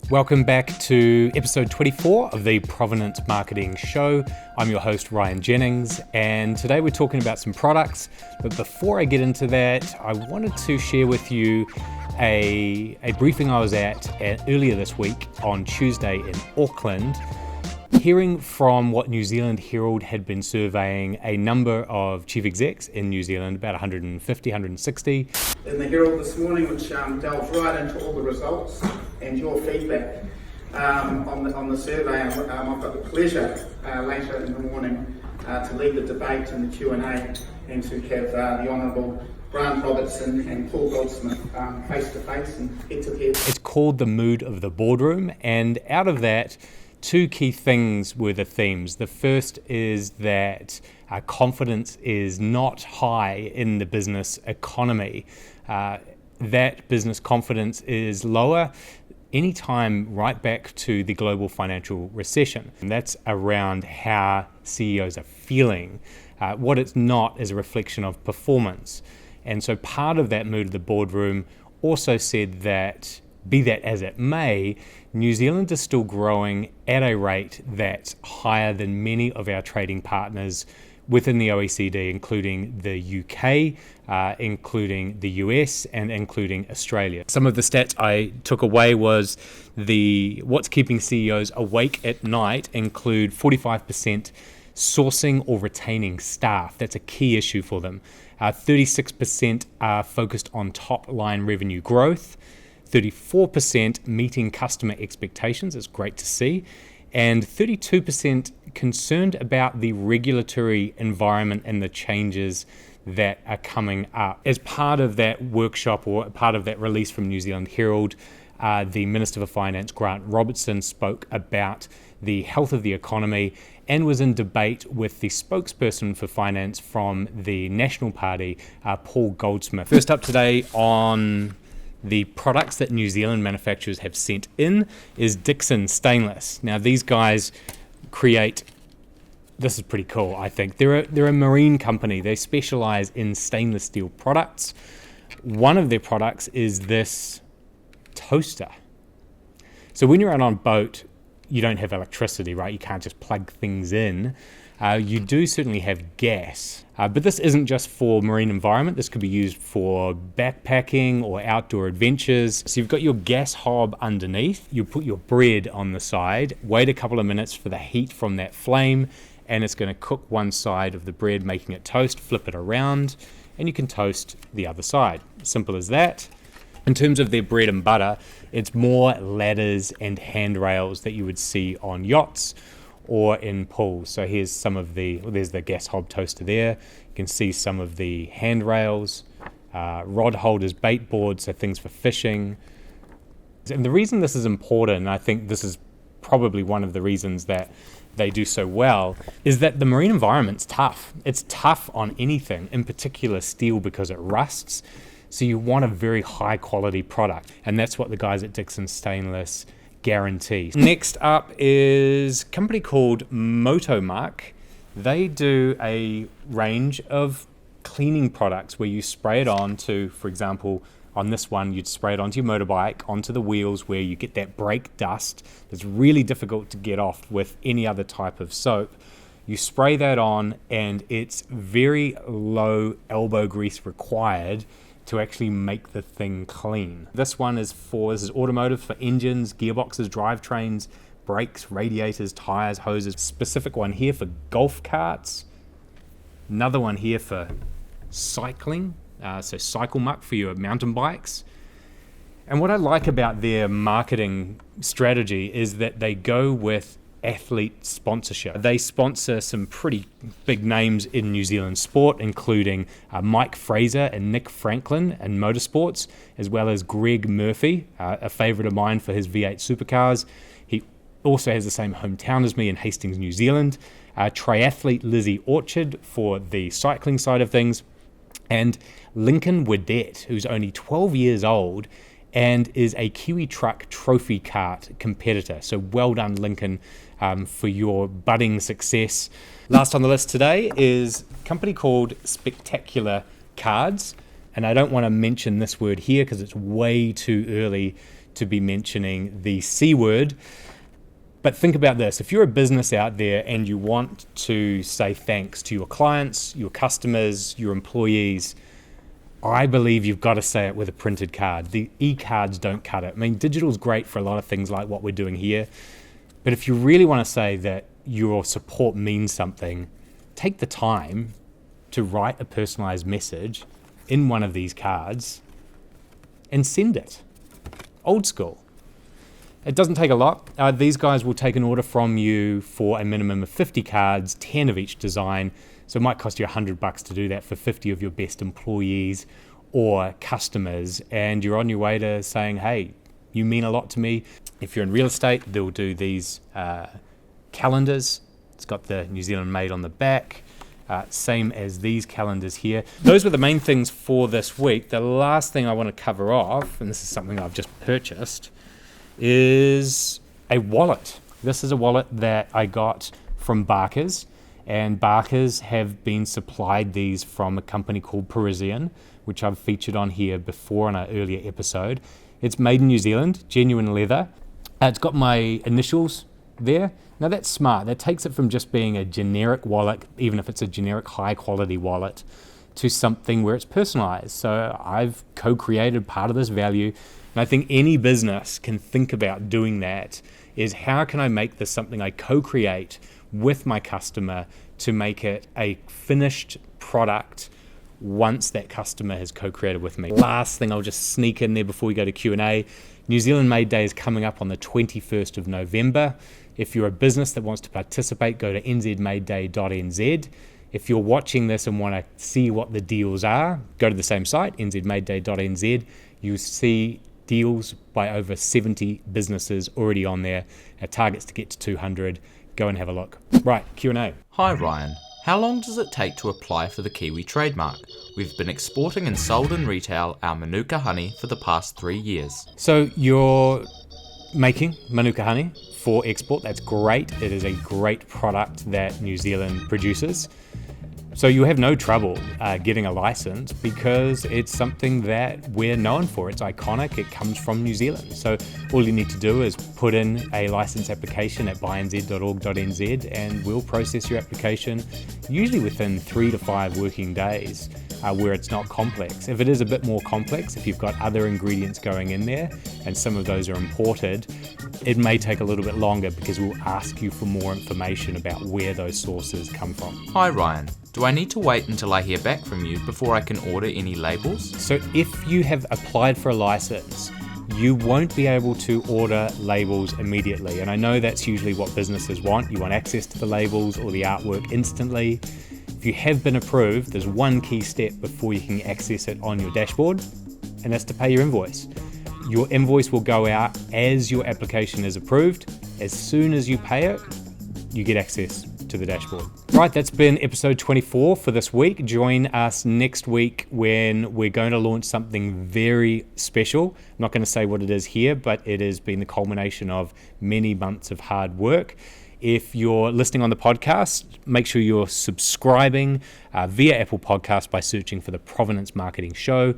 Welcome back to episode 24 of the Provenance Marketing Show. I'm your host, Ryan Jennings, and today we're talking about some products. But before I get into that, I wanted to share with you a briefing I was at earlier this week on Tuesday in Auckland, hearing from what New Zealand Herald had been surveying a number of chief execs in New Zealand, about 150, 160. In the Herald this morning, which delves right into all the results and your feedback on the survey. I've got the pleasure later in the morning to lead the debate and the Q&A and to have the Honourable Grant Robertson and Paul Goldsmith face to face and head to head. It's called The Mood of the Boardroom, and out of that, two key things were the themes. The first is that confidence is not high in the business economy. That business confidence is lower anytime right back to the global financial recession. And that's around how CEOs are feeling. What it's not is a reflection of performance. And so part of that mood of the boardroom also said that, be that as it may, New Zealand is still growing at a rate that's higher than many of our trading partners within the OECD, including the UK, including the US, and including Australia. Some of the stats I took away was what's keeping CEOs awake at night include 45% sourcing or retaining staff. That's a key issue for them. 36% are focused on top line revenue growth. 34% meeting customer expectations. It's great to see. And 32% concerned about the regulatory environment and the changes that are coming up. As part of that workshop or part of that release from New Zealand Herald, the Minister for Finance, Grant Robertson, spoke about the health of the economy and was in debate with the spokesperson for finance from the National Party, Paul Goldsmith. First up today on the products that New Zealand manufacturers have sent in is Dixon Stainless. Now these guys this is pretty cool, I think. They're a marine company. They specialize in stainless steel products. One of their products is this toaster. So when you're out on a boat, you don't have electricity, right? You can't just plug things in. You do certainly have gas, but this isn't just for marine environment. This could be used for backpacking or outdoor adventures. So you've got your gas hob underneath. You put your bread on the side, wait a couple of minutes for the heat from that flame, and it's going to cook one side of the bread, making it toast. Flip it around, and you can toast the other side. Simple as that. In terms of their bread and butter, it's more ladders and handrails that you would see on yachts or in pools. So here's there's the gas hob toaster there. You can see some of the handrails, rod holders, bait boards, so things for fishing. And the reason this is important, and I think this is probably one of the reasons that they do so well, is that the marine environment's tough. It's tough on anything, in particular steel, because it rusts. So you want a very high quality product. And that's what the guys at Dixon Stainless guarantee. Next up is a company called Motomuck. They do a range of cleaning products where you spray it onto, for example, on this one, you'd spray it onto your motorbike, onto the wheels where you get that brake dust that's really difficult to get off with any other type of soap. You spray that on, and it's very low elbow grease required to actually make the thing clean. This is automotive, for engines, gearboxes, drivetrains, brakes, radiators, tires, hoses. Specific one here for golf carts. Another one here for cycling, so Cycle Muck for your mountain bikes. And what I like about their marketing strategy is that they go with athlete sponsorship. They sponsor some pretty big names in New Zealand sport, including Mike Fraser and Nick Franklin in motorsports, as well as Greg Murphy, a favourite of mine for his V8 supercars. He also has the same hometown as me in Hastings, New Zealand. Triathlete Lizzie Orchard for the cycling side of things, and Lincoln Wedette, who's only 12 years old and is a Kiwi Truck trophy kart competitor. So well done, Lincoln, for your budding success. Last on the list today is a company called Spectacular Cards. And I don't want to mention this word here because it's way too early to be mentioning the C word. But think about this. If you're a business out there and you want to say thanks to your clients, your customers, your employees, I believe you've got to say it with a printed card. The e-cards don't cut it. I mean, digital's great for a lot of things like what we're doing here. But if you really want to say that your support means something, take the time to write a personalized message in one of these cards and send it. Old school. It doesn't take a lot. These guys will take an order from you for a minimum of 50 cards, 10 of each design. So it might cost you $100 to do that for 50 of your best employees or customers. And you're on your way to saying, hey, you mean a lot to me. If you're in real estate, they'll do these calendars. It's got the New Zealand made on the back. Same as these calendars here. Those were the main things for this week. The last thing I want to cover off, and this is something I've just purchased, is a wallet. This is a wallet that I got from Barkers, and Barkers have been supplied these from a company called Parisian, which I've featured on here before in an earlier episode. It's made in New Zealand, genuine leather. It's got my initials there. Now that's smart. That takes it from just being a generic wallet, even if it's a generic high quality wallet, to something where it's personalized. So I've co-created part of this value. And I think any business can think about doing that, is how can I make this something I co-create with my customer to make it a finished product once that customer has co-created with me. Last thing I'll just sneak in there before we go to Q&A. New Zealand Made Day is coming up on the 21st of November. If you're a business that wants to participate, go to nzmadeday.nz. If you're watching this and want to see what the deals are, go to the same site, nzmadeday.nz. You'll see deals by over 70 businesses already on there. Our target's to get to 200. Go and have a look. Right, Q&A. Hi Ryan, how long does it take to apply for the Kiwi trademark? We've been exporting and sold in retail our Manuka honey for the past 3 years. So you're making Manuka honey for export. That's great. It is a great product that New Zealand produces. So you have no trouble getting a license because it's something that we're known for. It's iconic. It comes from New Zealand. So all you need to do is put in a license application at bynz.org.nz and we'll process your application usually within 3 to 5 working days where it's not complex. If it is a bit more complex, if you've got other ingredients going in there and some of those are imported, it may take a little bit longer because we'll ask you for more information about where those sources come from. Hi Ryan, do I need to wait until I hear back from you before I can order any labels? So if you have applied for a license, you won't be able to order labels immediately. And I know that's usually what businesses want. You want access to the labels or the artwork instantly. If you have been approved, there's one key step before you can access it on your dashboard, and that's to pay your invoice. Your invoice will go out as your application is approved. As soon as you pay it, you get access to the dashboard. Right, that's been episode 24 for this week. Join us next week when we're going to launch something very special. I'm not going to say what it is here, but it has been the culmination of many months of hard work. If you're listening on the podcast, make sure you're subscribing via Apple Podcasts by searching for the Provenance Marketing Show.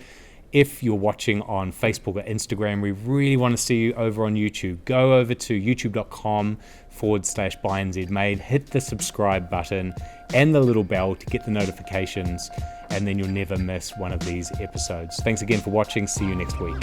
If you're watching on Facebook or Instagram, we really want to see you over on YouTube. Go over to youtube.com/bynzmade, hit the subscribe button and the little bell to get the notifications, and then you'll never miss one of these episodes. Thanks again for watching. See you next week.